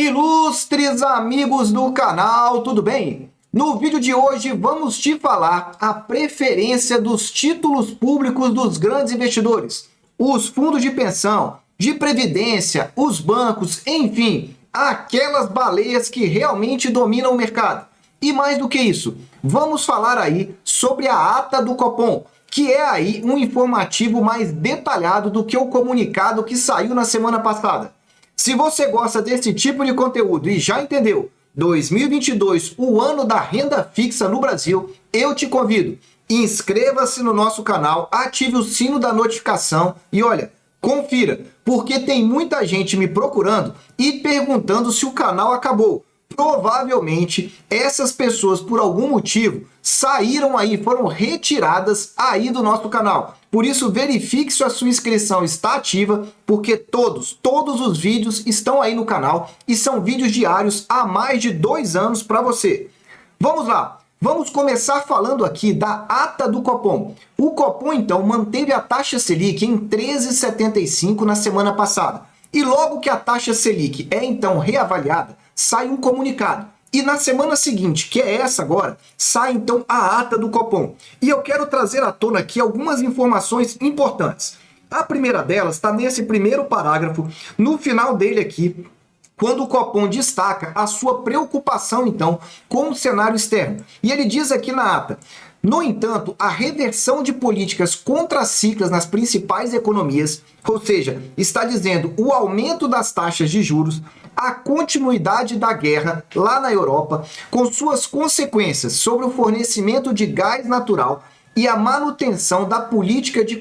Ilustres amigos do canal, tudo bem? No vídeo de hoje vamos te falar a preferência dos títulos públicos dos grandes investidores, os fundos de pensão, de previdência, os bancos, enfim, aquelas baleias que realmente dominam o mercado. E mais do que isso, vamos falar aí sobre a ata do Copom, que é aí um informativo mais detalhado do que o comunicado que saiu na semana passada. Se você gosta desse tipo de conteúdo e já entendeu 2022, o ano da renda fixa no Brasil, eu te convido, inscreva-se no nosso canal, ative o sino da notificação e olha, confira, porque tem muita gente me procurando e perguntando se o canal acabou. Provavelmente essas pessoas, por algum motivo, saíram aí, foram retiradas aí do nosso canal. Por isso, verifique se a sua inscrição está ativa, porque todos os vídeos estão aí no canal e são vídeos diários há mais de 2 anos para você. Vamos lá, vamos começar falando aqui da ata do Copom. O Copom, então, manteve a taxa Selic em 13,75 na semana passada. E logo que a taxa Selic é, então, reavaliada, sai um comunicado. E na semana seguinte, que é essa agora, sai então a ata do Copom. E eu quero trazer à tona aqui algumas informações importantes. A primeira delas está nesse primeiro parágrafo, no final dele aqui, quando o Copom destaca a sua preocupação, então, com o cenário externo. E ele diz aqui na ata: no entanto, a reversão de políticas contracíclicas nas principais economias, ou seja, está dizendo o aumento das taxas de juros, a continuidade da guerra lá na Europa, com suas consequências sobre o fornecimento de gás natural e a manutenção da política de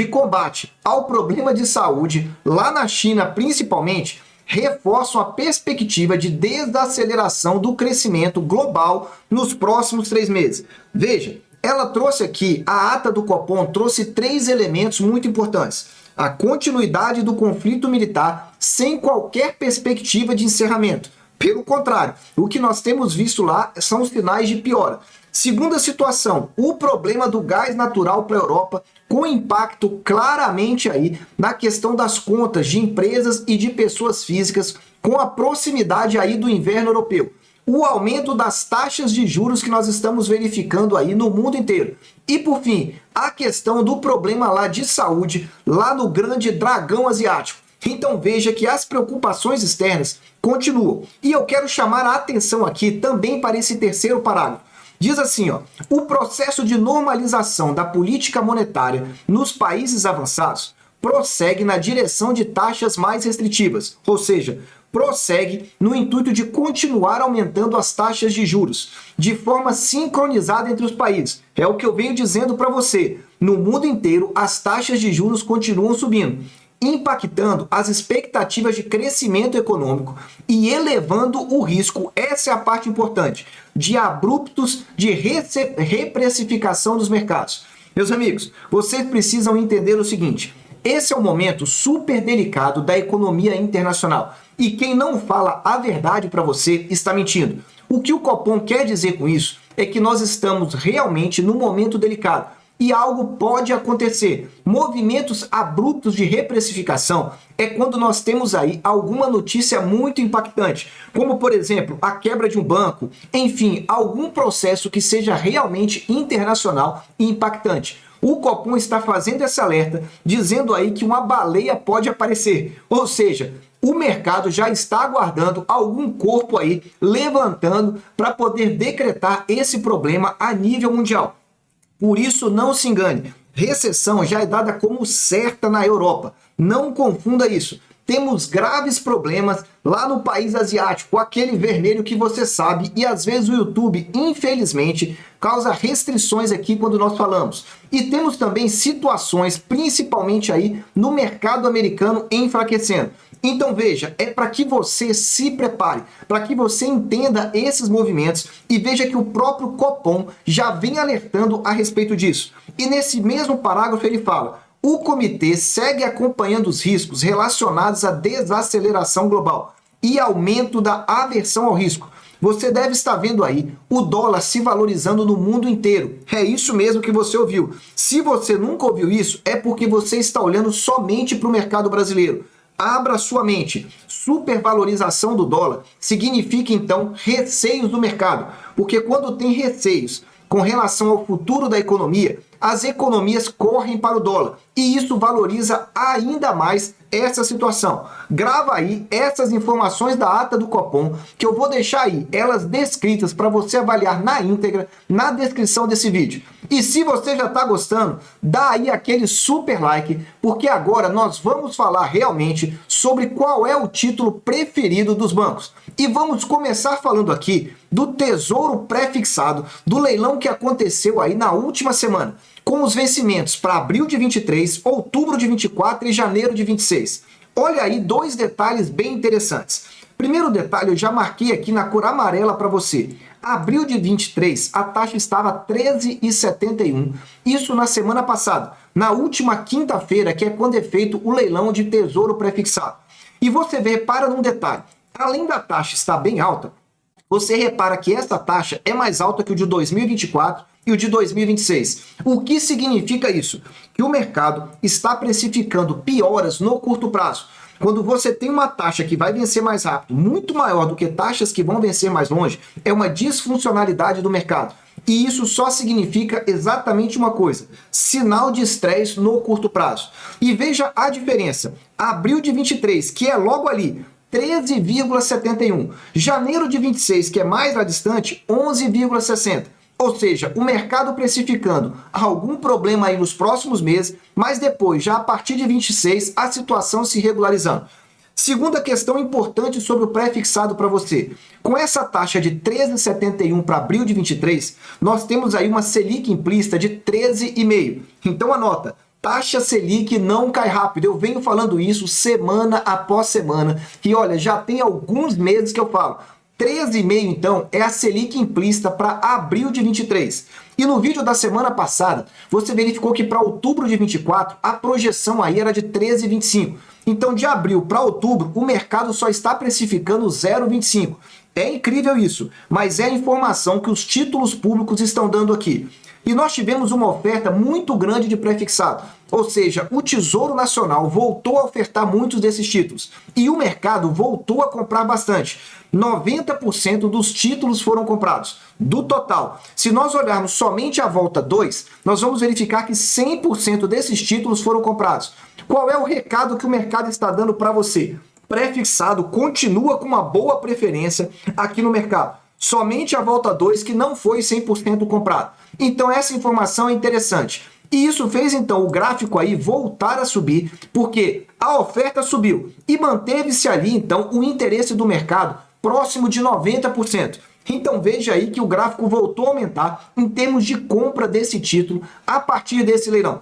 combate ao problema de saúde lá na China, principalmente, reforçam a perspectiva de desaceleração do crescimento global nos próximos 3 meses. Veja, ela trouxe aqui, a ata do Copom trouxe 3 elementos muito importantes. A continuidade do conflito militar sem qualquer perspectiva de encerramento. Pelo contrário, o que nós temos visto lá são os sinais de piora. Segunda situação, o problema do gás natural para a Europa, com impacto claramente aí na questão das contas de empresas e de pessoas físicas, com a proximidade aí do inverno europeu. O aumento das taxas de juros que nós estamos verificando aí no mundo inteiro. E por fim, a questão do problema lá de saúde, lá no grande dragão asiático. Então veja que as preocupações externas continuam. E eu quero chamar a atenção aqui também para esse terceiro parágrafo. Diz assim, ó, o processo de normalização da política monetária nos países avançados prossegue na direção de taxas mais restritivas, ou seja, prossegue no intuito de continuar aumentando as taxas de juros, de forma sincronizada entre os países. É o que eu venho dizendo para você. No mundo inteiro, as taxas de juros continuam subindo, impactando as expectativas de crescimento econômico e elevando o risco, essa é a parte importante, de abruptos de reprecificação dos mercados. Meus amigos, vocês precisam entender o seguinte: esse é um momento super delicado da economia internacional. E quem não fala a verdade para você está mentindo. O que o Copom quer dizer com isso é que nós estamos realmente num momento delicado. E algo pode acontecer. Movimentos abruptos de reprecificação é quando nós temos aí alguma notícia muito impactante, como por exemplo a quebra de um banco, enfim, algum processo que seja realmente internacional e impactante. O Copom está fazendo esse alerta, dizendo aí que uma baleia pode aparecer, ou seja, o mercado já está aguardando algum corpo aí levantando para poder decretar esse problema a nível mundial. Por isso, não se engane, recessão já é dada como certa na Europa. Não confunda isso. Temos graves problemas lá no país asiático, aquele vermelho que você sabe, e às vezes o YouTube, infelizmente, causa restrições aqui quando nós falamos. E temos também situações, principalmente aí no mercado americano, enfraquecendo. Então veja, é para que você se prepare, para que você entenda esses movimentos e veja que o próprio Copom já vem alertando a respeito disso. E nesse mesmo parágrafo ele fala: o comitê segue acompanhando os riscos relacionados à desaceleração global e aumento da aversão ao risco. Você deve estar vendo aí o dólar se valorizando no mundo inteiro. É isso mesmo que você ouviu. Se você nunca ouviu isso, é porque você está olhando somente para o mercado brasileiro. Abra sua mente. Supervalorização do dólar significa, então, receios do mercado. Porque quando tem receios com relação ao futuro da economia, as economias correm para o dólar. E isso valoriza ainda mais essa situação. Grava aí essas informações da ata do Copom, que eu vou deixar aí, elas descritas para você avaliar na íntegra, na descrição desse vídeo. E se você já está gostando, dá aí aquele super like, porque agora nós vamos falar realmente sobre qual é o título preferido dos bancos. E vamos começar falando aqui do Tesouro Pré-fixado, do leilão que aconteceu aí na última semana, com os vencimentos para abril de 23, outubro de 24 e janeiro de 26. Olha aí dois detalhes bem interessantes. Primeiro detalhe, eu já marquei aqui na cor amarela para você. Abril de 23, a taxa estava 13,71. Isso na semana passada, na última quinta-feira, que é quando é feito o leilão de Tesouro Pré-fixado. E você vê, repara num detalhe, além da taxa estar bem alta, você repara que essa taxa é mais alta que o de 2024 e o de 2026. O que significa isso? Que o mercado está precificando pioras no curto prazo. Quando você tem uma taxa que vai vencer mais rápido, muito maior do que taxas que vão vencer mais longe, é uma disfuncionalidade do mercado. E isso só significa exatamente uma coisa: sinal de estresse no curto prazo. E veja a diferença. Abril de 23, que é logo ali, 13,71. Janeiro de 26, que é mais lá distante, 11,60. Ou seja, o mercado precificando algum problema aí nos próximos meses, mas depois, já a partir de 26, a situação se regularizando. Segunda questão importante sobre o pré-fixado para você. Com essa taxa de 13,71 para abril de 23, nós temos aí uma Selic implícita de 13,5. Então anota, taxa Selic não cai rápido. Eu venho falando isso semana após semana. E olha, já tem alguns meses que eu falo. 13,5, então, é a Selic implícita para abril de 23. E no vídeo da semana passada, você verificou que para outubro de 24, a projeção aí era de 13,25. Então, de abril para outubro, o mercado só está precificando 0,25. É incrível isso, mas é a informação que os títulos públicos estão dando aqui. E nós tivemos uma oferta muito grande de pré-fixado, ou seja, o Tesouro Nacional voltou a ofertar muitos desses títulos e o mercado voltou a comprar bastante. 90% dos títulos foram comprados, do total. Se nós olharmos somente a volta 2, nós vamos verificar que 100% desses títulos foram comprados. Qual é o recado que o mercado está dando para você? Pré-fixado continua com uma boa preferência aqui no mercado. Somente a volta 2 que não foi 100% comprado. Então essa informação é interessante. E isso fez então o gráfico aí voltar a subir, porque a oferta subiu e manteve-se ali então o interesse do mercado próximo de 90%. Então veja aí que o gráfico voltou a aumentar em termos de compra desse título a partir desse leilão.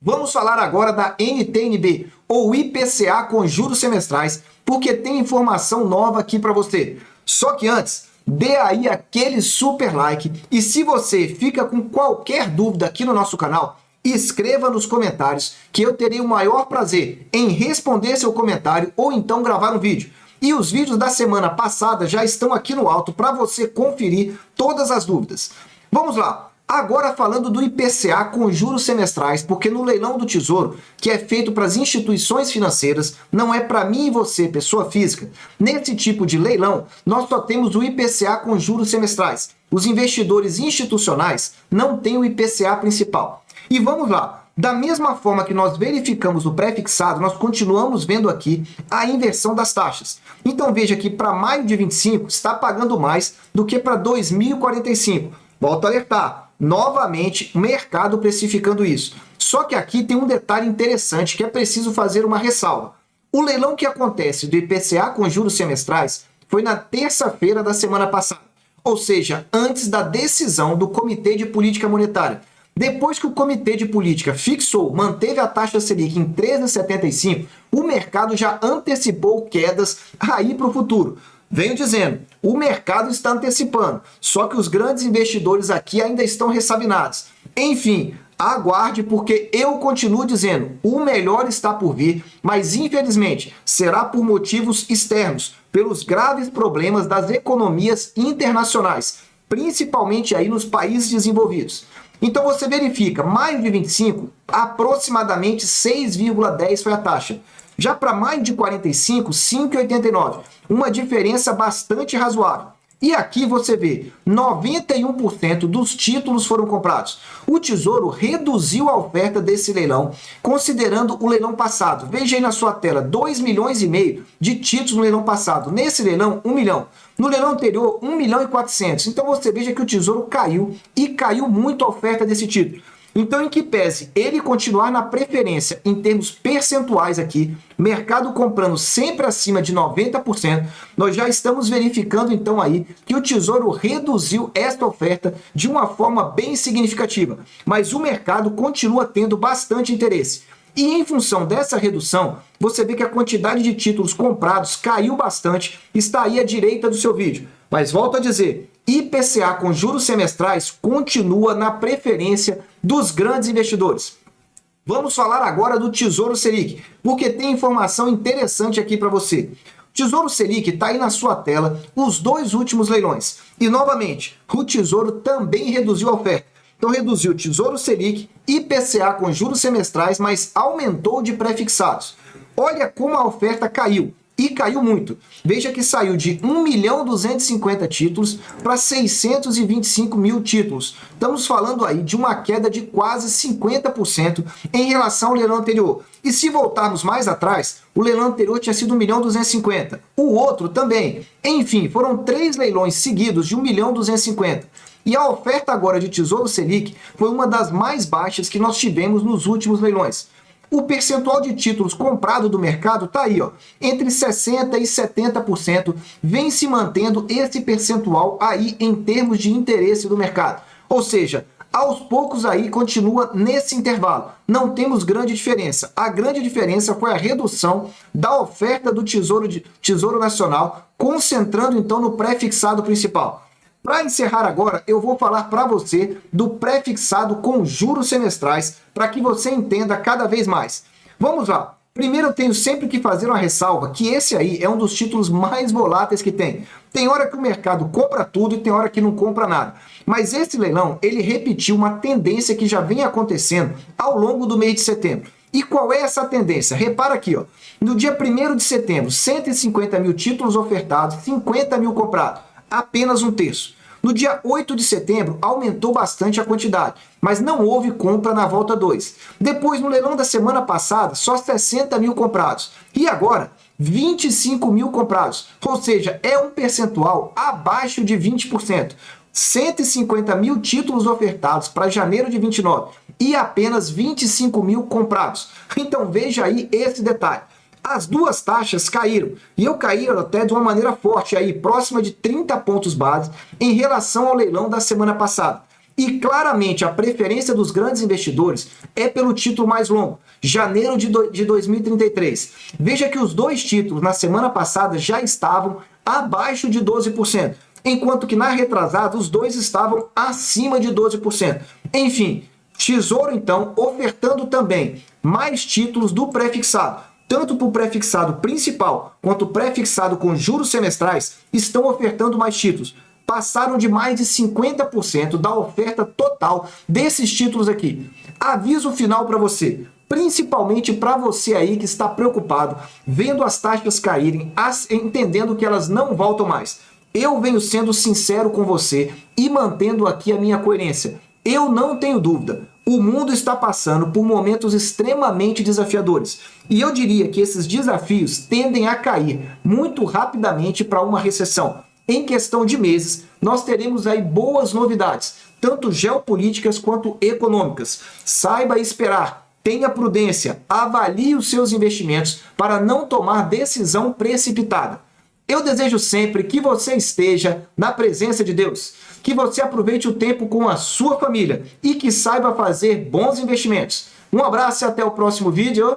Vamos falar agora da NTN-B, ou IPCA com juros semestrais, porque tem informação nova aqui para você. Só que antes, dê aí aquele super like e se você fica com qualquer dúvida aqui no nosso canal, escreva nos comentários que eu terei o maior prazer em responder seu comentário ou então gravar um vídeo. E os vídeos da semana passada já estão aqui no alto para você conferir todas as dúvidas. Vamos lá. Agora falando do IPCA com juros semestrais, porque no leilão do Tesouro, que é feito para as instituições financeiras, não é para mim e você, pessoa física. Nesse tipo de leilão, nós só temos o IPCA com juros semestrais. Os investidores institucionais não têm o IPCA principal. E vamos lá. Da mesma forma que nós verificamos o pré-fixado, nós continuamos vendo aqui a inversão das taxas. Então veja que para maio de 25 está pagando mais do que para 2045. Volto a alertar. Novamente, o mercado precificando isso. Só que aqui tem um detalhe interessante que é preciso fazer uma ressalva. O leilão que acontece do IPCA com juros semestrais foi na terça-feira da semana passada, ou seja, antes da decisão do Comitê de Política Monetária. Depois que o Comitê de Política fixou, manteve a taxa Selic em 13,75, o mercado já antecipou quedas aí para o futuro. Venho dizendo, o mercado está antecipando, só que os grandes investidores aqui ainda estão ressabinados. Enfim, aguarde porque eu continuo dizendo, o melhor está por vir, mas infelizmente será por motivos externos, pelos graves problemas das economias internacionais, principalmente aí nos países desenvolvidos. Então você verifica, maio de 25, aproximadamente 6,10 foi a taxa. Já para mais de 45, 5,89. Uma diferença bastante razoável. E aqui você vê, 91% dos títulos foram comprados. O Tesouro reduziu a oferta desse leilão, considerando o leilão passado. Veja aí na sua tela, 2,5 milhões de títulos no leilão passado. Nesse leilão, 1 milhão. No leilão anterior, 1 milhão e 400. Então você veja que o Tesouro caiu, e caiu muito a oferta desse título. Então, em que pese ele continuar na preferência em termos percentuais aqui, mercado comprando sempre acima de 90%, nós já estamos verificando então aí que o Tesouro reduziu esta oferta de uma forma bem significativa. Mas o mercado continua tendo bastante interesse. E em função dessa redução, você vê que a quantidade de títulos comprados caiu bastante, está aí à direita do seu vídeo. Mas volto a dizer, IPCA com juros semestrais continua na preferência dos grandes investidores. Vamos falar agora do Tesouro Selic, porque tem informação interessante aqui para você. Tesouro Selic está aí na sua tela, os 2 últimos leilões. E novamente, o Tesouro também reduziu a oferta. Então reduziu o Tesouro Selic, IPCA com juros semestrais, mas aumentou de pré-fixados. Olha como a oferta caiu. E caiu muito. Veja que saiu de 1.250.000 títulos para 625 mil títulos. Estamos falando aí de uma queda de quase 50% em relação ao leilão anterior. E se voltarmos mais atrás, o leilão anterior tinha sido 1.250.000. O outro também. Enfim, foram 3 leilões seguidos de 1.250.000. E a oferta agora de Tesouro Selic foi uma das mais baixas que nós tivemos nos últimos leilões. O percentual de títulos comprado do mercado está aí, ó, entre 60% e 70%, vem se mantendo esse percentual aí em termos de interesse do mercado. Ou seja, aos poucos aí continua nesse intervalo. Não temos grande diferença. A grande diferença foi a redução da oferta do Tesouro Nacional, concentrando então no pré-fixado principal. Para encerrar agora, eu vou falar para você do pré-fixado com juros semestrais, para que você entenda cada vez mais. Vamos lá. Primeiro eu tenho sempre que fazer uma ressalva, que esse aí é um dos títulos mais voláteis que tem. Tem hora que o mercado compra tudo e tem hora que não compra nada. Mas esse leilão, ele repetiu uma tendência que já vem acontecendo ao longo do mês de setembro. E qual é essa tendência? Repara aqui, ó. No dia 1º de setembro, 150 mil títulos ofertados, 50 mil comprados. Apenas 1/3. No dia 8 de setembro, aumentou bastante a quantidade, mas não houve compra na volta 2. Depois, no leilão da semana passada, só 60 mil comprados. E agora, 25 mil comprados. Ou seja, é um percentual abaixo de 20%. 150 mil títulos ofertados para janeiro de 29 e apenas 25 mil comprados. Então veja aí esse detalhe. As duas taxas caíram, e eu caíram até de uma maneira forte, aí, próxima de 30 pontos base em relação ao leilão da semana passada. E claramente a preferência dos grandes investidores é pelo título mais longo, janeiro de 2033. Veja que os 2 títulos na semana passada já estavam abaixo de 12%, enquanto que na retrasada os 2 estavam acima de 12%. Enfim, Tesouro então ofertando também mais títulos do pré-fixado. Tanto para o pré-fixado principal quanto o pré-fixado com juros semestrais estão ofertando mais títulos. Passaram de mais de 50% da oferta total desses títulos aqui. Aviso final para você, principalmente para você aí que está preocupado, vendo as taxas caírem, entendendo que elas não voltam mais. Eu venho sendo sincero com você e mantendo aqui a minha coerência. Eu não tenho dúvida. O mundo está passando por momentos extremamente desafiadores. E eu diria que esses desafios tendem a cair muito rapidamente para uma recessão. Em questão de meses, nós teremos aí boas novidades, tanto geopolíticas quanto econômicas. Saiba esperar, tenha prudência, avalie os seus investimentos para não tomar decisão precipitada. Eu desejo sempre que você esteja na presença de Deus, que você aproveite o tempo com a sua família e que saiba fazer bons investimentos. Um abraço e até o próximo vídeo.